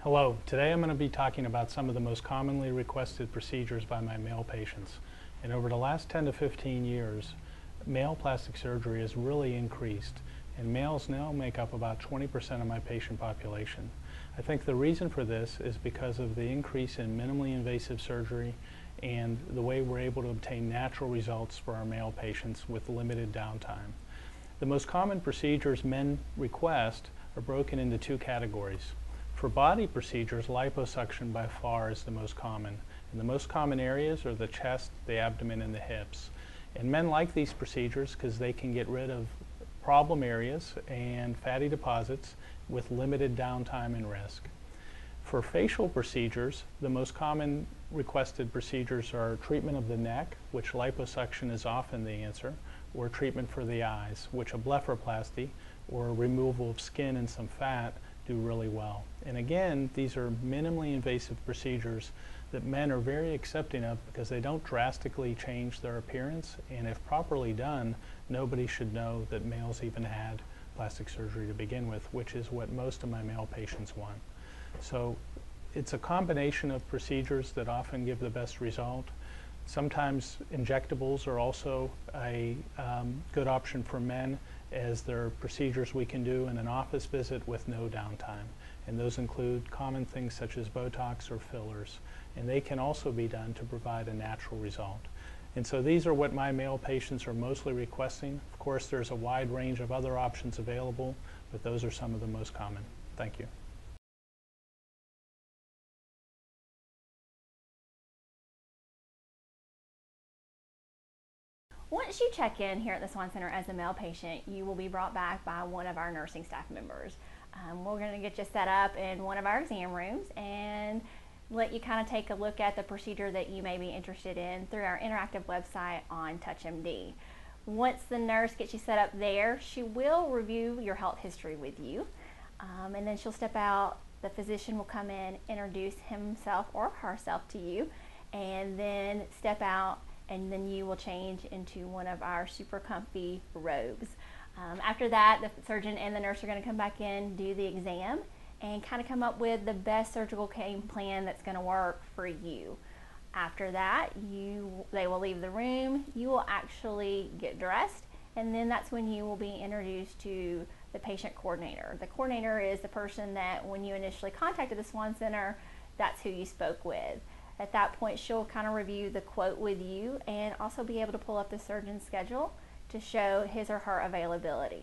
Hello, today I'm going to be talking about some of the most commonly requested procedures by my male patients. And over the last 10 to 15 years, male plastic surgery has really increased, and males now make up about 20% of my patient population. I think the reason for this is because of the increase in minimally invasive surgery and the way we're able to obtain natural results for our male patients with limited downtime. The most common procedures men request are broken into two categories. For body procedures, liposuction by far is the most common. And the most common areas are the chest, the abdomen, and the hips. And men like these procedures because they can get rid of problem areas and fatty deposits with limited downtime and risk. For facial procedures, the most common requested procedures are treatment of the neck, which liposuction is often the answer, or treatment for the eyes, which a blepharoplasty or removal of skin and some fat do really well. And again, these are minimally invasive procedures that men are very accepting of because they don't drastically change their appearance, and if properly done, nobody should know that males even had plastic surgery to begin with, which is what most of my male patients want. So it's a combination of procedures that often give the best result. Sometimes injectables are also a good option for men, as there are procedures we can do in an office visit with no downtime. And those include common things such as Botox or fillers. And they can also be done to provide a natural result. And so these are what my male patients are mostly requesting. Of course, there's a wide range of other options available, but those are some of the most common. Thank you. Once you check in here at the Swan Center as a male patient, you will be brought back by one of our nursing staff members. We're going to get you set up in one of our exam rooms and let you kind of take a look at the procedure that you may be interested in through our interactive website on TouchMD. Once the nurse gets you set up there, she will review your health history with you, and then she'll step out. The physician will come in, introduce himself or herself to you, and then step out, and then you will change into one of our super comfy robes. After that, the surgeon and the nurse are going to come back in, do the exam, and kind of come up with the best surgical game plan that's going to work for you. After that, they will leave the room, you will actually get dressed, and then that's when you will be introduced to the patient coordinator. The coordinator is the person that when you initially contacted the Swan Center, that's who you spoke with. At that point, she'll kind of review the quote with you and also be able to pull up the surgeon's schedule to show his or her availability.